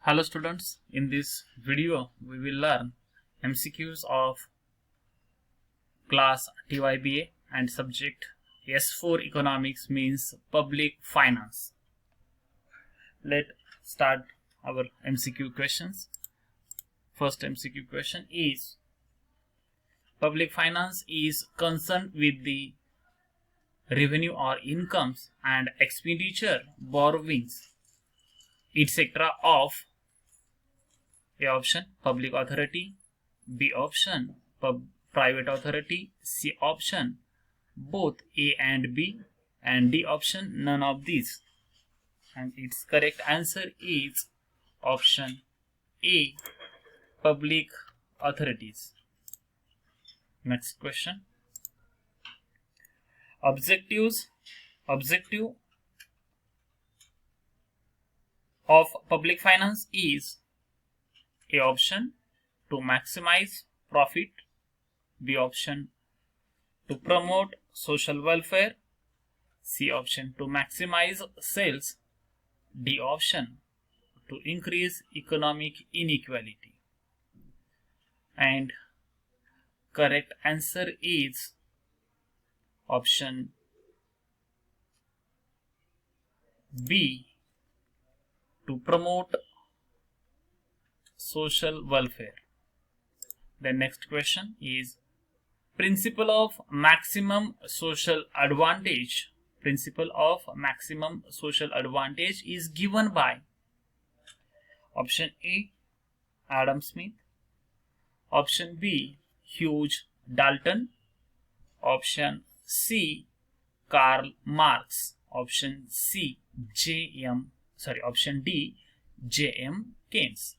Hello students, in this video we will learn MCQs of class TYBA and subject S4 Economics means Public Finance. Let's start our MCQ questions. First MCQ question is: Public finance is concerned with the revenue or incomes and expenditure, borrowings, etc. of A option public authority, B option private authority, C option both A and B, and D option none of these. And its correct answer is option A, public authorities. Next question. Objective of public finance is: A option to maximize profit, B option to promote social welfare, C option to maximize sales, D option to increase economic inequality. And correct answer is option B, to promote social welfare. The next question is: principle of maximum social advantage. Principle of maximum social advantage is given by option A, Adam Smith, option B, Hugh Dalton, option C, Karl Marx, option D, J.M. Keynes.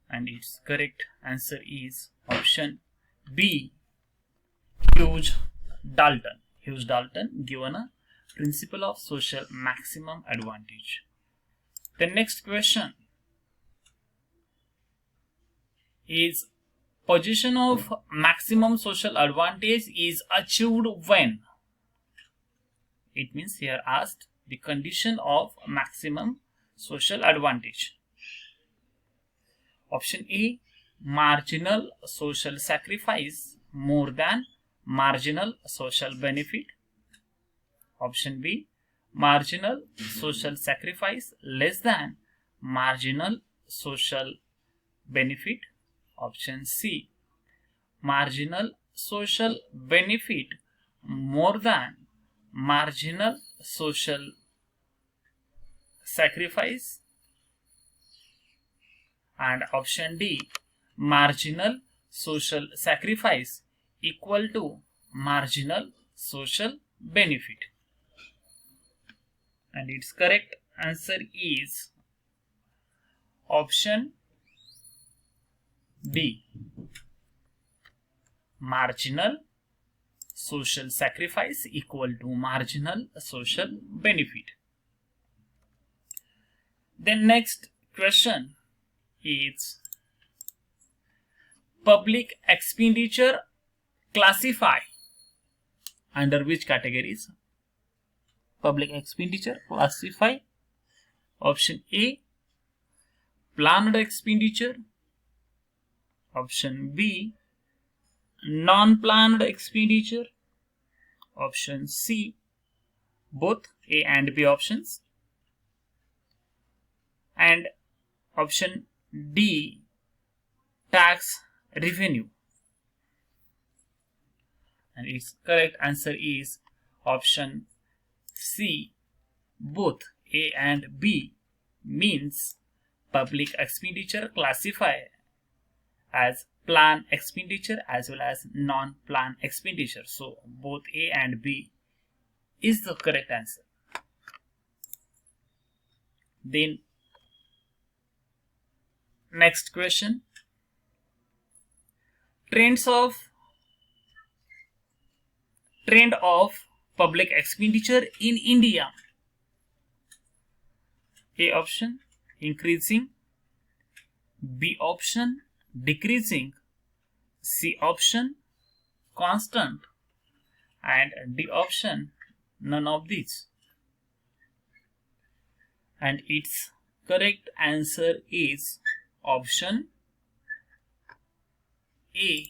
And its correct answer is option B, Hugh Dalton. Hugh Dalton given a principle of social maximum advantage. The next question is: position of maximum social advantage is achieved when? It means here asked the condition of maximum social advantage. Option A, marginal social sacrifice more than marginal social benefit. Option B, marginal social sacrifice less than marginal social benefit. Option C, marginal social benefit more than marginal social sacrifice. And option D, marginal social sacrifice equal to marginal social benefit. And its correct answer is option D, marginal social sacrifice equal to marginal social benefit. The next question is: public expenditure classify under which categories? Public expenditure classify: option A, planned expenditure, option B, non-planned expenditure, option C, both A and B options, and option D, tax revenue. And its correct answer is option C, both A and B, means public expenditure classify as planned expenditure as well as non-planned expenditure. So both A and B is the correct answer. Then next question: trend of public expenditure in India. A option increasing, B option decreasing, C option constant, and D option none of these. And its correct answer is option A,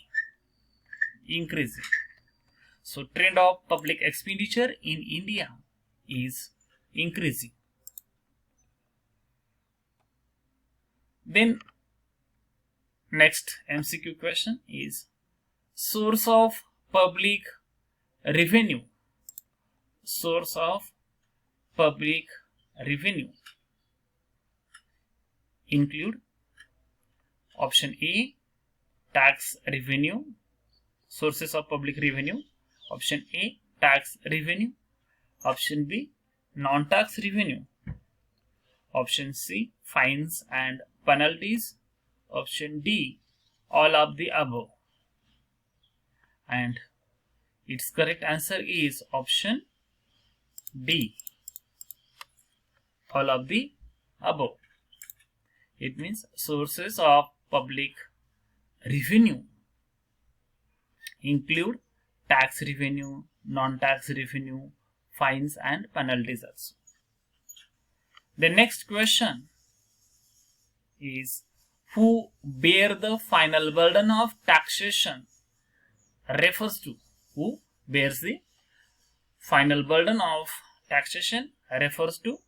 increasing. So trend of public expenditure in India is increasing. Then next MCQ question is source of public revenue. Source of public revenue include option A, tax revenue. Sources of public revenue. Option A, tax revenue. Option B, non-tax revenue. Option C, fines and penalties. Option D, all of the above. And its correct answer is option D, all of the above. It means sources of public revenue include tax revenue, non-tax revenue, fines and penalties also. The next question is who bear the final burden of taxation refers to. Who bears the final burden of taxation refers to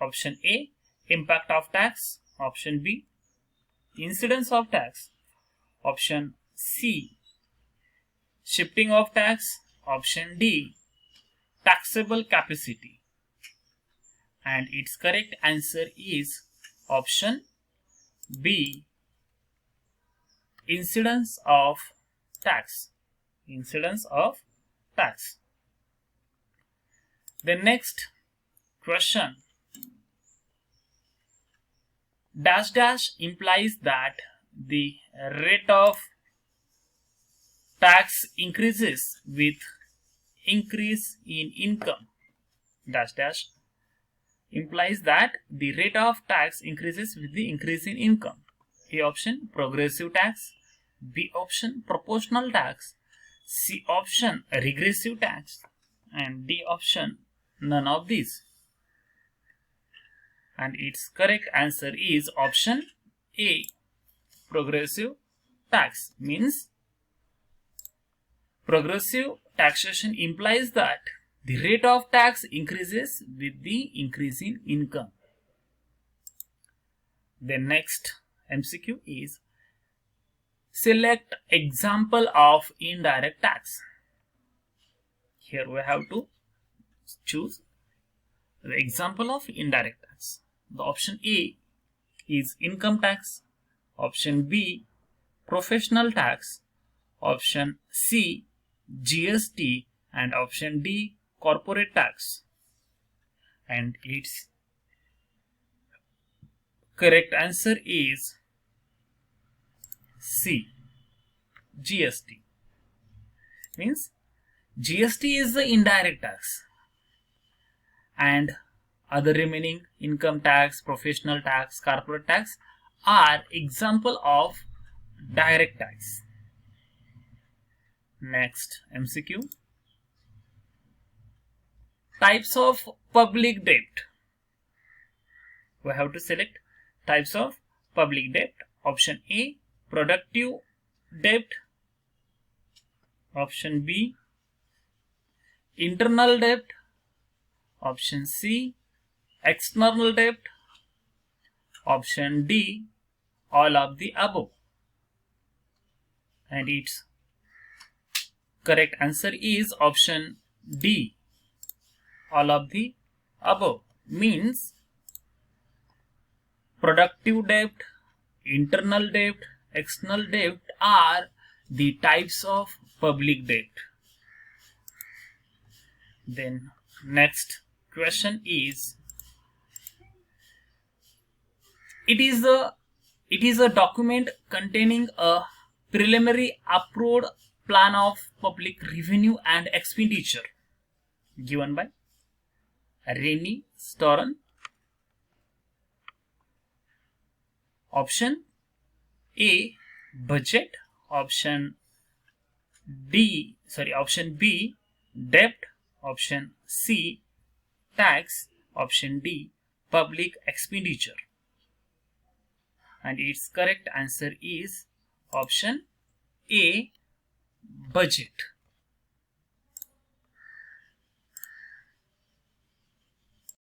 option A, impact of tax. Option B, incidence of tax. Option C, shifting of tax. Option D, taxable capacity. And its correct answer is option B, incidence of tax. Incidence of tax. The next question, dash dash implies that the rate of tax increases with increase in income. Dash dash implies that the rate of tax increases with the increase in income. A option, progressive tax. B option, proportional tax. C option, regressive tax. And D option, none of these. And its correct answer is option A, progressive tax. Means progressive taxation implies that the rate of tax increases with the increase in income. The next MCQ is select example of indirect tax. Here we have to choose the example of indirect tax. The option A is income tax. Option B, professional tax. Option C, GST. And option D, corporate tax. And its correct answer is C, GST. Means GST is the indirect tax and other remaining income tax, professional tax, corporate tax are example of direct tax. Next MCQ, types of public debt. We have to select types of public debt. Option A, productive debt. Option B, internal debt. Option C, external debt. Option D, all of the above. And its correct answer is option D, all of the above. Means productive debt, internal debt, external debt are the types of public debt. Then next question is, it is a document containing a preliminary approved plan of public revenue and expenditure given by Rennie Storen. Option A, budget. Option B, debt. Option C, tax. Option D, public expenditure. and its correct answer is option A, budget.